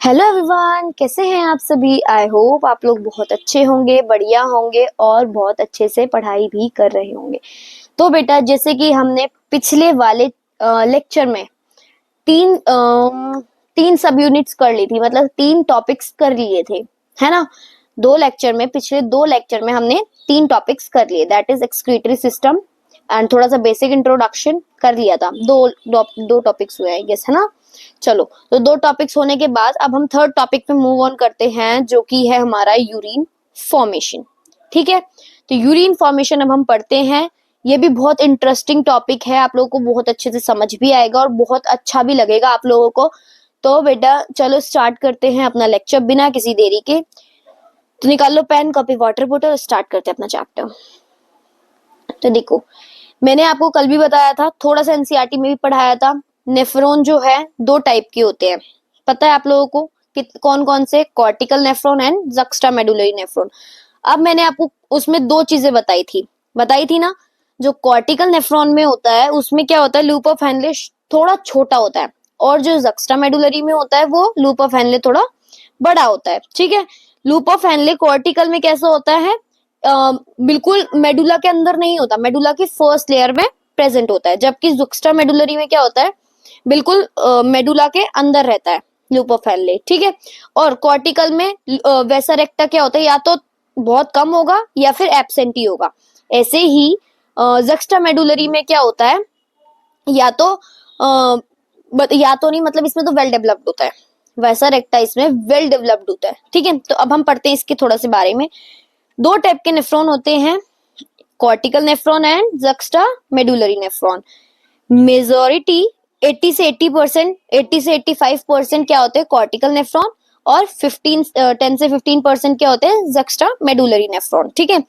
Hello everyone, कैसे हैं आप सभी। आई होप आप लोग बहुत अच्छे होंगे, बढ़िया होंगे और बहुत अच्छे से पढ़ाई भी कर रहे होंगे। तो बेटा, जैसे कि हमने पिछले वाले लेक्चर में तीन सब यूनिट्स कर ली थी, मतलब 3 टॉपिक्स कर लिए थे, है ना। पिछले 2 लेक्चर में हमने 3 टॉपिक्स कर लिए, that is excretory system and थोड़ा सा बेसिक इंट्रोडक्शन कर लिया था। दो टॉपिक्स हुए हैं, यस, है ना। चलो, तो 2 टॉपिक्स होने के बाद अब हम थर्ड टॉपिक पे मूव ऑन करते हैं, जो कि है हमारा यूरिन फॉर्मेशन। ठीक है, तो यूरिन फॉर्मेशन अब हम पढ़ते हैं। ये भी बहुत इंटरेस्टिंग टॉपिक है, आप लोगों को बहुत अच्छे से समझ भी आएगा और बहुत अच्छा भी लगेगा आप लोगों को। तो बेटा चलो स्टार्ट करते हैं अपना लेक्चर बिना किसी देरी के। तो निकाल लो पेन, कॉपी, वाटर बोतल और स्टार्ट करते हैं अपना चैप्टर। तो देखो, मैंने आपको कल भी बताया था, थोड़ा सा एनसीईआरटी में भी पढ़ाया था। नेफ्रॉन जो है 2 टाइप के होते हैं, पता है आप लोगों को कि कौन कौन से? Cortical nephron and juxtamedullary nephron. अब मैंने आपको उसमें 2 चीजें बताई थी ना। जो कॉर्टिकल नेफ्रॉन में होता है उसमें क्या होता है, लूप ऑफ हेनले थोड़ा छोटा होता है, और जो जक्स्टामेडुलरी में होता है वो लूप ऑफ हेनले थोड़ा बड़ा होता है। ठीक है, लूप ऑफ हेनले कॉर्टिकल में कैसा होता है, बिल्कुल मेडुला के अंदर नहीं होता, मेडुला की फर्स्ट लेयर में प्रेजेंट होता है, जबकि जुक्स्टा मेडुलरी में क्या होता है, बिल्कुल मेडुला के अंदर रहता है लूप ऑफ हेनले। ठीक है, और कॉर्टिकल में वैसा रेक्टा क्या होता है, या तो बहुत कम होगा या फिर एब्सेंट ही होगा। ऐसे ही जक्स्टा मेडुलरी में क्या होता है, या तो या तो नहीं, मतलब इसमें तो वेल डेवलप्ड होता है, वैसा रेक्टा इसमें वेल डेवलप्ड होता है। ठीक है, तो अब हम पढ़ते हैं इसके थोड़ा से बारे में। 2 टाइप के नेफ्रॉन होते हैं, cortical nephron and juxta medullary nephron. Majority 80 से 85% क्या होते हैं, कॉर्टिकल नेफ्रॉन, और 10 से 15% क्या होते हैं, जक्स्टा मेडुलरी नेफ्रॉन। ठीक है,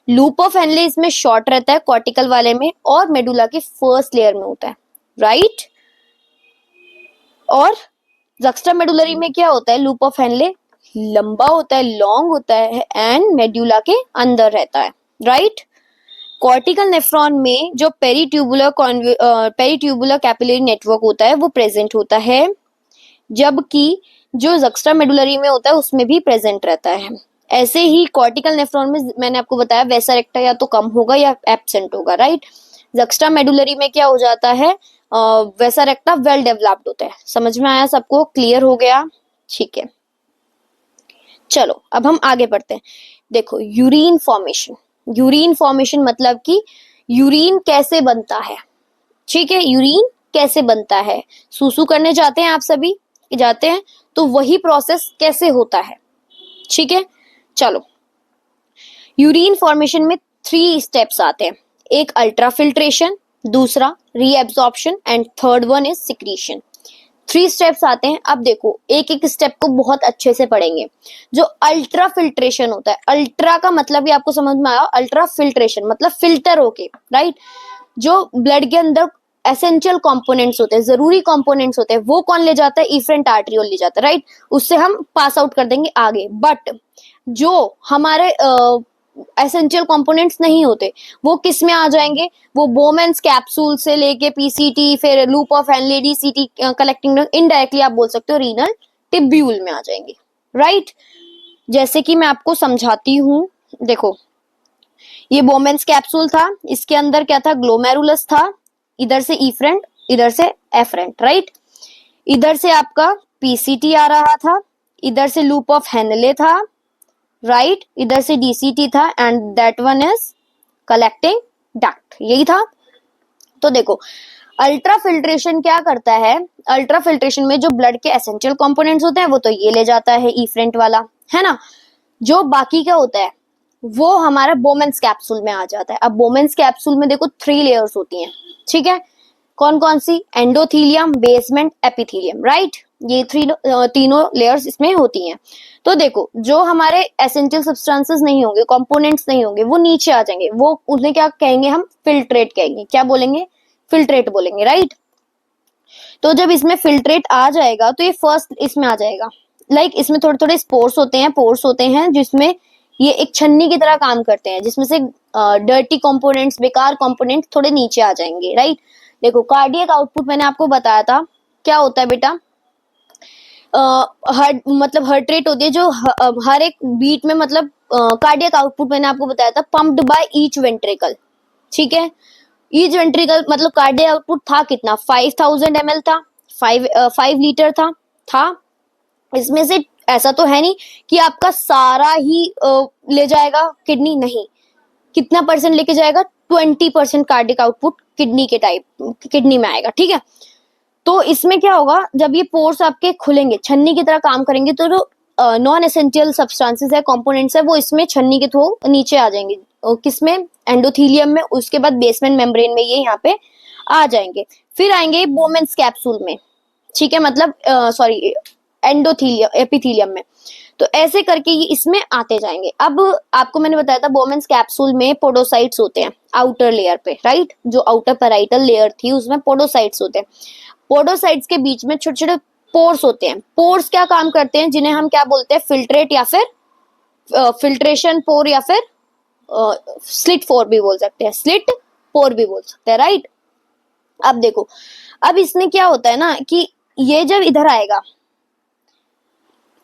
लूप ऑफ हेनले इसमें शॉर्ट रहता है कॉर्टिकल वाले में, और मेडुला की फर्स्ट लेयर में होता है, राइट। और जक्स्टा मेडुलरी में क्या होता है, लूप ऑफ हेनले लंबा होता है, लॉन्ग होता है, एंड मेड्यूला के अंदर रहता है, राइट। कॉर्टिकल नेफ्रॉन में जो पेरिट्यूबुलर कैपिलरी नेटवर्क होता है वो प्रेजेंट होता है, जबकि जो जक्स्टा मेडुलरी में होता है उसमें भी प्रेजेंट रहता है। ऐसे ही कॉर्टिकल नेफ्रॉन में मैंने आपको बताया वैसा रेक्टा या तो कम होगा या एब्सेंट होगा, राइट। जक्स्टा मेडुलरी में क्या हो जाता है, वैसा रेक्टा वेल डेवलप्ड होता है। समझ में आया सबको, क्लियर हो गया? ठीक है, चलो अब हम आगे बढ़ते हैं। देखो, यूरिन फॉर्मेशन मतलब कि यूरिन कैसे बनता है। ठीक है, यूरिन कैसे बनता है, सूसू करने जाते हैं आप सभी, जाते हैं, तो वही प्रोसेस कैसे होता है। ठीक है, चलो, यूरिन फॉर्मेशन में 3 स्टेप्स आते हैं। एक अल्ट्राफिल्ट्रेशन, दूसरा reabsorption and third one is secretion. 3 steps आते हैं। अब देखो, एक एक स्टेप को बहुत अच्छे से पढ़ेंगे। जो अल्ट्रा फिल्ट्रेशन होता है, अल्ट्रा का मतलब भी आपको समझ में आया, अल्ट्रा फिल्ट्रेशन मतलब फिल्टर होके, राइट। जो ब्लड के अंदर एसेंशियल कंपोनेंट्स होते हैं, जरूरी कंपोनेंट्स होते हैं, वो कौन ले जाता है, इफरेंट आर्टरियोल ले जाता है, राइट। उससे हम पास आउट कर देंगे आगे। बट जो हमारे एसेंशियल कंपोनेंट्स नहीं होते, वो किस में आ जाएंगे, वो बोमेंस कैप्सूल से लेके पीसीटी, फिर loop of Henle, DCT collecting, indirectly आप बोल सकते हो रीनल टिब्यूल में आ जाएंगे, राइट। जैसे कि मैं आपको समझाती हूँ, देखो, ये बोमेंस कैप्सूल था, इसके अंदर क्या था, ग्लोमेरुलस था, इधर से इफरेंट, इधर से एफरेंट, राइट। इधर से आपका पीसीटी आ रहा था, इधर से लूप ऑफ हेनले था, राइट, इधर से डीसीटी था, and that one is collecting duct, यही था। तो देखो, अल्ट्रा फिल्ट्रेशन क्या करता है, अल्ट्रा फिल्ट्रेशन में जो ब्लड के एसेंशियल कंपोनेंट्स होते हैं वो तो ये ले जाता है, इफरेंट वाला, है ना। जो बाकी का होता है वो हमारा बोमेंस कैप्सूल में आ जाता है। अब बोमेंस कैप्सूल में देखो 3 लेयर्स होती हैं, ठीक है। कौन कौन सी, एंडोथीलियम, बेसमेंट, एपिथीलियम, राइट। ये तीनों लेयर्स इसमें होती हैं। तो देखो, जो हमारे एसेंशियल सब्सटेंसेस नहीं होंगे, कंपोनेंट्स नहीं होंगे, वो नीचे आ जाएंगे, वो उन्हें क्या कहेंगे, हम फिल्ट्रेट कहेंगे। क्या बोलेंगे, फिल्ट्रेट बोलेंगे, राइट। तो जब इसमें फिल्ट्रेट आ जाएगा तो ये फर्स्ट इसमें आ जाएगा, लाइक इसमें थोड़े थोड़े पोर्स होते हैं जिसमें ये एक छन्नी की तरह काम करते हैं, जिसमें से डर्टी कंपोनेंट्स, बेकार कंपोनेंट्स थोड़े नीचे आ जाएंगे, राइट। देखो, कार्डियक आउटपुट मैंने आपको बताया था क्या होता है बेटा, हार्ट रेट होती है जो हर एक बीट में, मतलब कार्डियक आउटपुट मैंने आपको बताया था, पंप्ड बाय ईच वेंट्रिकल। ठीक है, ईच वेंट्रिकल मतलब कार्डियक आउटपुट था कितना, 5000 ml था, 5 लीटर था। इसमें से ऐसा तो है नहीं कि आपका सारा ही ले जाएगा किडनी, नहीं। कितना परसेंट लेके जाएगा, 20% कार्डियक आउटपुट किडनी में आएगा। ठीक है, तो इसमें क्या होगा, जब ये पोर्स आपके खुलेंगे, छन्नी की तरह काम करेंगे, तो जो नॉन एसेंशियल सब्सटेंसेस है, कंपोनेंट्स है, वो इसमें छन्नी के थ्रू नीचे आ जाएंगे। किसमें, एंडोथीलियम में, उसके बाद बेसमेंट मेम्ब्रेन में ये यहाँ पे आ जाएंगे। फिर आएंगे बोमेन्स कैप्सूल में। ठीक है, मतलब सॉरी, एपिथीलियम में। तो ऐसे करके ये इसमें आते जाएंगे। अब आपको मैंने बताया था बोमेन्स कैप्सूल में पोडोसाइट्स होते हैं आउटर लेयर पे, राइट। जो आउटर पैराइटल लेयर थी उसमें पोडोसाइट्स होते हैं। पोडोसाइट्स के बीच में छोटे छोटे पोर्स होते हैं। पोर्स क्या काम करते हैं, जिन्हें हम क्या बोलते हैं, फिल्ट्रेट या फिर फिल्ट्रेशन पोर या फिर स्लिट पोर भी बोल सकते हैं, स्लिट पोर भी बोल सकते हैं, राइट। अब देखो, अब इसमें क्या होता है ना कि ये जब इधर आएगा,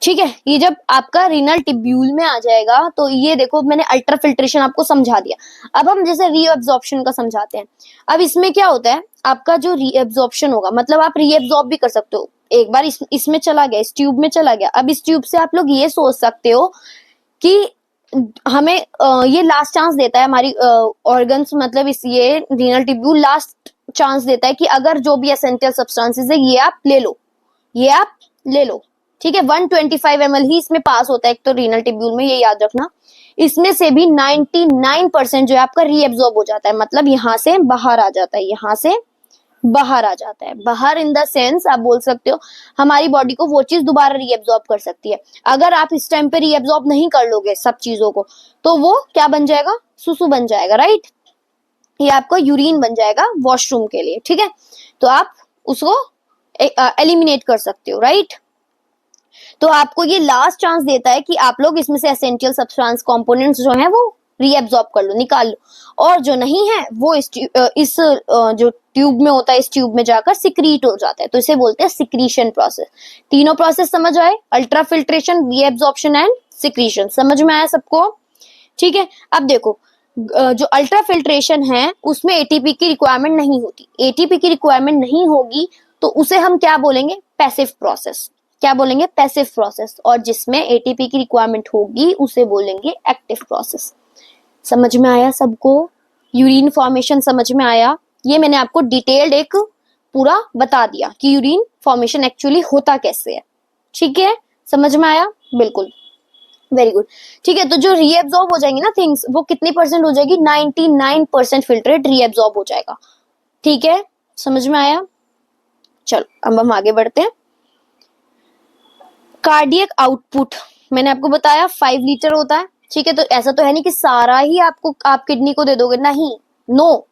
ठीक है, ये जब आपका रीनल टिब्यूल में आ जाएगा, तो ये देखो मैंने अल्ट्रा फिल्ट्रेशन आपको समझा दिया। अब हम जैसे रीअब्जॉर्प्शन का समझाते हैं। अब इसमें क्या होता है, आपका जो रीअब्जॉर्प्शन होगा, मतलब आप रीअब्जॉर्ब भी कर सकते हो। एक बार इसमें चला गया, इस ट्यूब में चला गया। अब इस ट्यूब से आप लोग ये सोच सकते हो कि हमें ये लास्ट चांस देता है, हमारी ऑर्गन्स, मतलब इस ये रीनल टिब्यूल लास्ट चांस देता है कि अगर जो भी एसेंशियल सब्सटेंसेस है ये आप ले लो, ये आप ले लो। ठीक है, 125 ml ही इसमें पास होता है एक तो रीनल टिब्यूल में, ये याद रखना। इसमें से भी 99% जो है आपका रीएब्जॉर्ब हो जाता है, मतलब यहां से बाहर आ जाता है, यहां से बाहर आ जाता है। बाहर इन द सेंस आप बोल सकते हो हमारी बॉडी को वो चीज दोबारा रीएब्जॉर्ब कर सकती है। अगर आप इस टाइम पे रीएब्जॉर्ब नहीं कर लोगे सब चीजों को, तो वो क्या बन जाएगा, सुसु बन जाएगा, राइट। ये आपको यूरिन बन जाएगा वॉशरूम के लिए। ठीक है, तो आप उसको एलिमिनेट कर सकते हो, राइट। तो आपको ये लास्ट चांस देता है कि आप लोग इसमें से एसेंशियल सब्सटेंस कंपोनेंट्स जो हैं वो रीएब्जॉर्ब कर लो, निकाल लो। और जो नहीं है वो इस जो ट्यूब में होता है, इस ट्यूब में जाकर सिक्रीट हो जाता है। तो इसे बोलते हैं सिक्रीशन प्रोसेस। तीनों प्रोसेस समझ आए, ultra filtration, reabsorption and secretion, समझ में आया सबको। ठीक है, अब देखो, जो अल्ट्रा फिल्ट्रेशन है उसमें एटीपी की रिक्वायरमेंट नहीं होती। एटीपी की रिक्वायरमेंट नहीं होगी तो उसे हम क्या बोलेंगे, पैसिव प्रोसेस। क्या बोलेंगे, पैसिव प्रोसेस। और जिसमें एटीपी की रिक्वायरमेंट होगी उसे बोलेंगे एक्टिव प्रोसेस। समझ में आया सबको, यूरिन फॉर्मेशन समझ में आया। ये मैंने आपको डिटेल्ड एक पूरा बता दिया कि यूरिन फॉर्मेशन एक्चुअली होता कैसे है। ठीक है, समझ में आया, बिल्कुल, वेरी गुड। ठीक है, तो जो रीएब्जॉर्ब हो जाएंगी ना थिंग्स, वो कितनी परसेंट हो जाएगी, 99% फिल्ट्रेट रीएब्जॉर्ब हो जाएगा। ठीक है, समझ में आया। चलो अब हम आगे बढ़ते हैं। कार्डियक आउटपुट मैंने आपको बताया 5 लीटर होता है। ठीक है, तो ऐसा तो है नहीं कि सारा ही आप किडनी को दे दोगे, नहीं, नो।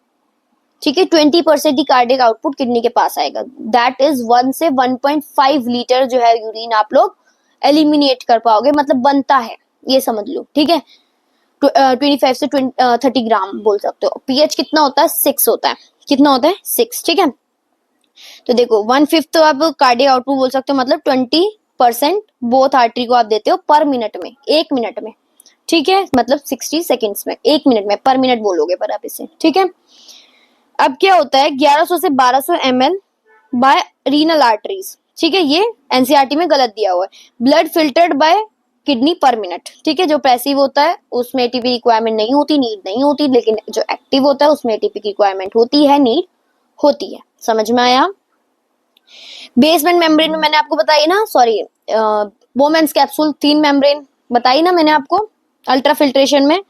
ठीक है, 20% ही कार्डियक आउटपुट किडनी के पास आएगा। दैट इज 1 से 1.5 लीटर जो है यूरिन आप लोग एलिमिनेट कर पाओगे, मतलब बनता है, ये समझ लो। ठीक है, 25 से 30 ग्राम बोल सकते हो। पीएच कितना होता है, 6 होता है। कितना होता है, 6। ठीक है, तो देखो 1/5 तो आप कार्डियक आउटपुट बोल सकते हो, मतलब 20% बोथ आर्टरी को आप देते हो पर मिनट में, 1 मिनट में। ठीक है, मतलब 60 सेकेंड्स में, 1 मिनट में, पर मिनट बोलोगे पर आप इसे। ठीक है, अब क्या होता है, 1100 से 1200 ml बाय रीनल आर्टरीज। ठीक है, ये एनसीईआरटी में गलत दिया हुआ है। ब्लड फिल्टर्ड बाय किडनी पर मिनट। ठीक है, जो पैसिव होता है उसमें एटीपी रिक्वायरमेंट नहीं होती, नीड नहीं होती, लेकिन जो एक्टिव होता है उसमें एटीपी की रिक्वायरमेंट होती है, नीड होती है। समझ में आया। बेसमेंट मेम्ब्रेन में मैंने आपको बताई ना, सॉरी, बोमेन्स कैप्सूल 3 मेम्ब्रेन बताई ना मैंने आपको। अल्ट्रा फिल्ट्रेशन में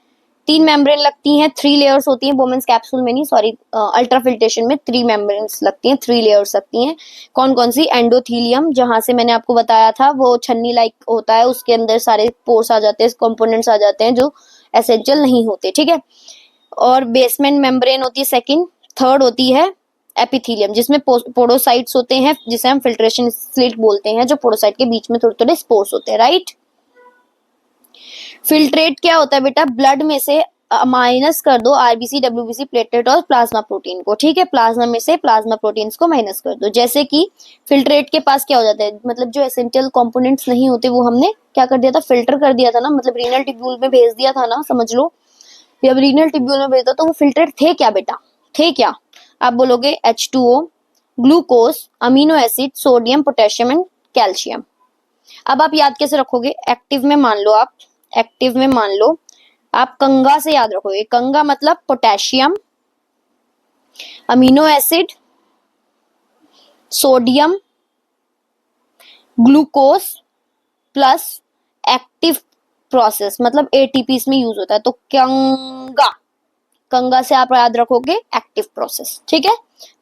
3 मेम्ब्रेन लगती हैं, 3 लेयर्स होती हैं। बोमेन्स कैप्सूल में नहीं, सॉरी, अल्ट्रा फिल्ट्रेशन में 3 मेम्ब्रेन्स लगती हैं, 3 लेयर्स लगती हैं। कौन कौन सी, एंडोथीलियम, जहां से मैंने आपको बताया था वो छन्नी लाइक होता है, उसके अंदर सारे पोर्स आ जाते हैं, कंपोनेंट्स आ जाते हैं जो एसेंशियल नहीं होते। ठीक है, और बेसमेंट मेम्ब्रेन होती है सेकंड। थर्ड होती है एपिथीलियम, जिसमें पोडोसाइट्स होते हैं, जिसे हम फिल्ट्रेशन स्लिट बोलते हैं, जो पोडोसाइट के बीच में थोड़े थोड़े स्पोर्स होते हैं, राइट। फिल्ट्रेट क्या होता है बेटा, ब्लड में से माइनस कर दो आरबीसी, डब्ल्यूबीसी, प्लेटलेट और प्लाज्मा प्रोटीन को, ठीक है। प्लाज्मा में से प्लाज्मा प्रोटीन्स को माइनस कर दो। जैसे कि फिल्ट्रेट के पास क्या हो जाता है, मतलब जो एसेंशियल कंपोनेंट्स नहीं होते वो हमने क्या कर दिया था, फिल्टर कर दिया था ना, मतलब रीनल टिब्यूल में भेज दिया था ना, समझ लो। जब रीनल टिब्यूल में भेजा तो वो फिल्ट्रेट थे क्या बेटा, थे क्या? आप बोलोगे H2O, glucose, amino acid, sodium, potassium and calcium. अब आप याद कैसे रखोगे, एक्टिव में मान लो, आप एक्टिव में मान लो आप कंगा से याद रखोगे। कंगा मतलब potassium, amino acid, sodium, glucose plus active process, मतलब एटीपी इसमें यूज होता है, तो कंगा, कंगा से आप याद रखोगे एक्टिव प्रोसेस, ठीक है।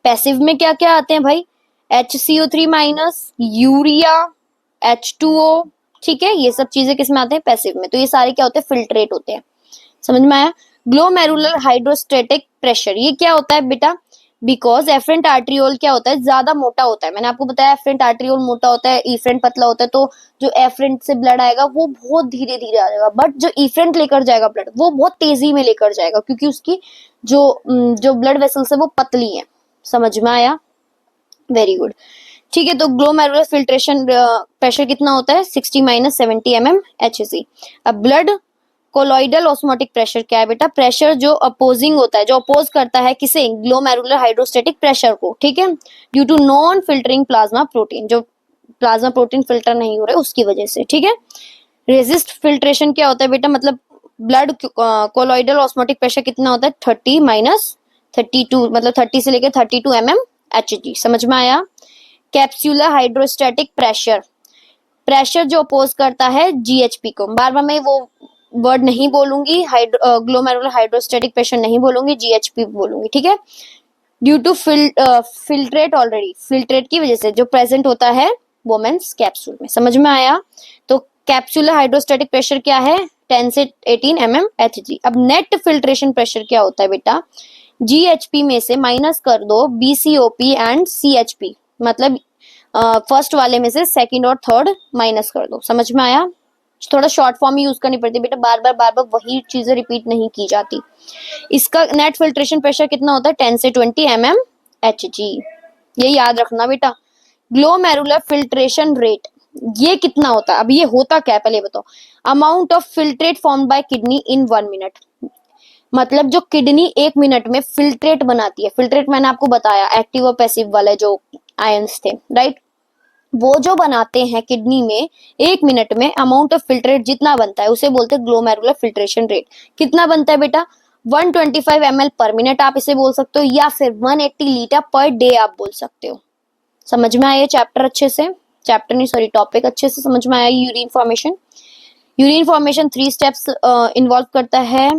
पैसिव में क्या क्या आते हैं भाई, HCO3 माइनस, यूरिया, H2O, ठीक है। ये सब चीजें किस में आते हैं, पैसिव में। तो ये सारे क्या होते हैं, फिल्ट्रेट होते हैं। समझ में आया। ग्लोमेरुलर हाइड्रोस्टेटिक प्रेशर, ये क्या होता है बेटा, बिकॉज एफरेंट आर्ट्रियोल क्या होता है, ज्यादा मोटा होता है। मैंने आपको बताया एफरेंट आर्ट्रियोल मोटा होता है, इफरेंट पतला होता है, तो जो एफरेंट से ब्लड आएगा वो बहुत धीरे धीरे आ जाएगा, बट जो इफरेंट लेकर जाएगा ब्लड वो बहुत तेजी में लेकर जाएगा, क्योंकि उसकी जो ब्लड वेसल्स है वो पतली है। समझ में आया, वेरी गुड, ठीक है। तो ग्लोमेरुलर फिल्ट्रेशन प्रेशर कितना होता है, 60 माइनस 70 mm HC। अब ब्लड कोलॉइडल ऑस्मोटिक प्रेशर क्या है बेटा, प्रेशर जो अपोजिंग होता है, जो अपोज करता है किसे, ग्लोमेरुलर हाइड्रोस्टेटिक प्रेशर को, ठीक है। Due to non filtering plasma protein, जो प्लाज्मा प्रोटीन फिल्टर नहीं हो रहे उसकी वजह से, ठीक है। रेजिस्ट फिल्ट्रेशन क्या होता है बेटा, मतलब ब्लड कोलॉइडल ऑस्मोटिक प्रेशर कितना होता है, 30 माइनस 32, मतलब 30 से लेकर 32 mm HG। समझ में आया। कैप्सूलर हाइड्रोस्टेटिक प्रेशर, प्रेशर जो अपोज करता है GHP को, बार बार मैं वो वर्ड नहीं बोलूंगी, ग्लोमेरुलर हाइड्रोस्टेटिक प्रेशर नहीं बोलूंगी, GHP बोलूंगी, ठीक है। Due to filtrate, already filtrate की वजह से जो प्रेजेंट होता है वोमेन्स कैप्सूल में। समझ में आया। तो कैप्सूलर हाइड्रोस्टेटिक प्रेशर क्या है, 10 से 18 mm HG। अब नेट फिल्ट्रेशन प्रेशर क्या होता है बेटा, GHP में से माइनस कर दो BCOP एंड CHP, मतलब फर्स्ट वाले में से सेकंड और थर्ड माइनस कर दो। समझ में आया। थोड़ा शॉर्ट फॉर्म ही यूज करनी पड़ती है बेटा, बार बार वही चीजें रिपीट नहीं की जाती। इसका नेट फिल्ट्रेशन प्रेशर कितना होता है, 10 से 20 mm HG, ये याद रखना बेटा। ग्लोमेरुलर फिल्ट्रेशन रेट ये कितना होता है, अब ये होता क्या है पहले बताओ। Amount of filtrate form bye kidney in 1 minute, मतलब जो किडनी 1 मिनट में फिल्ट्रेट बनाती है, फिल्ट्रेट मैंने आपको बताया एक्टिव और पैसिव वाले जो आयंस थे, राइट, वो जो बनाते हैं किडनी में 1 मिनट में, अमाउंट ऑफ फिल्ट्रेट जितना बनता है उसे बोलते हैं ग्लोमेरुलर फिल्ट्रेशन रेट। कितना बनता है बेटा, 125 ml पर मिनट आप इसे बोल सकते हो, या फिर 180 लीटर पर डे आप बोल सकते हो। समझ में आया चैप्टर अच्छे से, चैप्टर नहीं सॉरी टॉपिक अच्छे से समझ में आया। Urine formation, urine formation 3 steps involve करता है।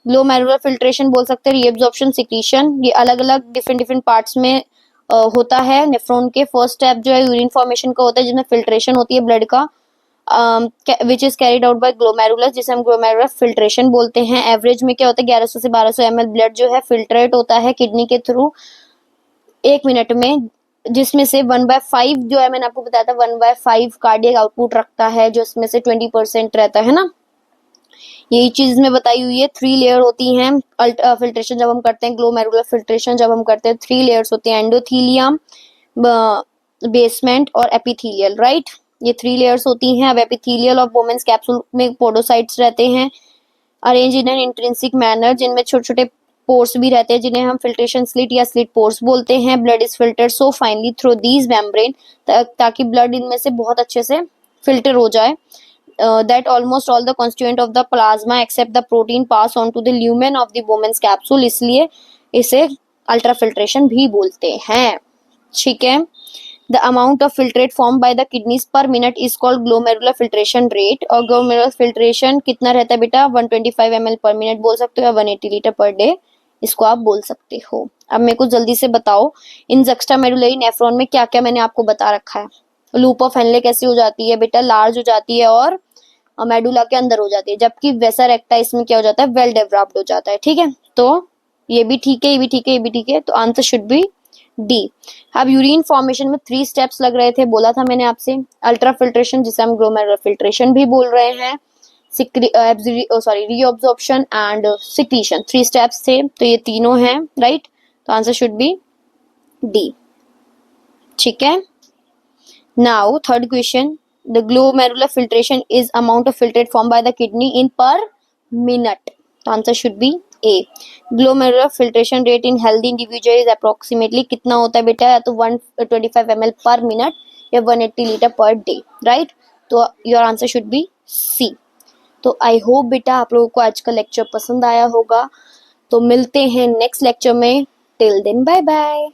ग्लोमेरुलर फिल्ट्रेशन बोल सकते हैं, रीएब्जॉर्प्शन, सिक्रीशन, ये अलग अलग डिफरेंट पार्ट्स में होता है नेफ्रॉन के। फर्स्ट स्टेप जो है यूरिन फॉर्मेशन का होता है, जिसमें फिल्ट्रेशन होती है ब्लड का, which is carried out by glomerulus, जिसे हम ग्लोमेरुलर फिल्ट्रेशन बोलते हैं। एवरेज में क्या होता है, 1100 से 1200 ml ब्लड जो है फिल्ट्रेट होता है किडनी के थ्रू 1 मिनट में, जिसमें से 1/5 जो है मैंने आपको बताया था 1/5 कार्डियक आउटपुट रखता है, जो इसमें से 20% रहता है ना, यही चीज में बताई हुई है। 3 लेयर होती हैं फिल्ट्रेशन जब हम करते हैं, ग्लोमेरुलर फिल्ट्रेशन जब हम करते हैं 3 लेयर्स होती हैं, एंडोथीलियम, बेसमेंट और एपिथीलियल, राइट, ये 3 लेयर्स होती हैं। अब एपिथीलियल और वोमेन्स कैप्सूल में पोडोसाइट्स रहते हैं, arrange in an intrinsic manner, जिनमें छोटे छोटे पोर्स भी रहते हैं, जिन्हें हम फिल्ट्रेशन स्लिट या स्लिट पोर्स बोलते हैं। Blood is filtered so finally through these membrane, ताकि ब्लड इनमें से बहुत अच्छे से फिल्टर हो जाए, that almost all the constituent of the plasma except the protein pass on to the lumen of the women's capsule, इसलिए इसे अल्ट्राफिल्ट्रेशन भी बोलते हैं, ठीक है। The amount of filtrate formed by the kidneys per minute is called glomerular filtration rate, और glomerular filtration कितना रहता है बेटा, 125 ml पर मिनट बोल सकते हो, या 180 लीटर पर डे इसको आप बोल सकते हो। अब मेरे को जल्दी से बताओ, इन जुक्स्टामेडुलरी नेफ्रॉन में क्या क्या मैंने आपको बता रखा है। लूप ऑफ हेनले कैसी हो जाती है बेटा, लार्ज हो जाती है और मेडुला के अंदर हो जाती है, जबकि वेसा रेक्टा इसमें क्या हो जाता है, वेल डेवलप्ड हो जाता है, ठीक है। तो ये भी ठीक है, ये भी ठीक है, ये भी ठीक है, तो आंसर शुड बी डी। अब यूरिन फॉर्मेशन में 3 स्टेप्स लग रहे थे, बोला था मैंने आपसे। अल्ट्रा फिल्ट्रेशन जिसे हम ग्लोमेरुलर फिल्ट्रेशन भी बोल रहे हैं, रीअब्जॉर्प्शन एंड सिक्रीशन, 3 स्टेप्स थे, तो ये तीनों हैं, राइट। तो आंसर शुड बी डी। ठीक है, now third question, the glomerular filtration is amount of filtrate form by the kidney in per minute. तो answer should be A. Glomerular filtration rate in healthy individual is approximately कितना होता है बेटा, या तो 125 ml पर मिनट या 180 litre per day, right. तो your answer should be C. तो आई होप बेटा आप लोगों को आज का लेक्चर पसंद आया होगा। तो मिलते हैं नेक्स्ट लेक्चर में, टिल देन बाय बाय।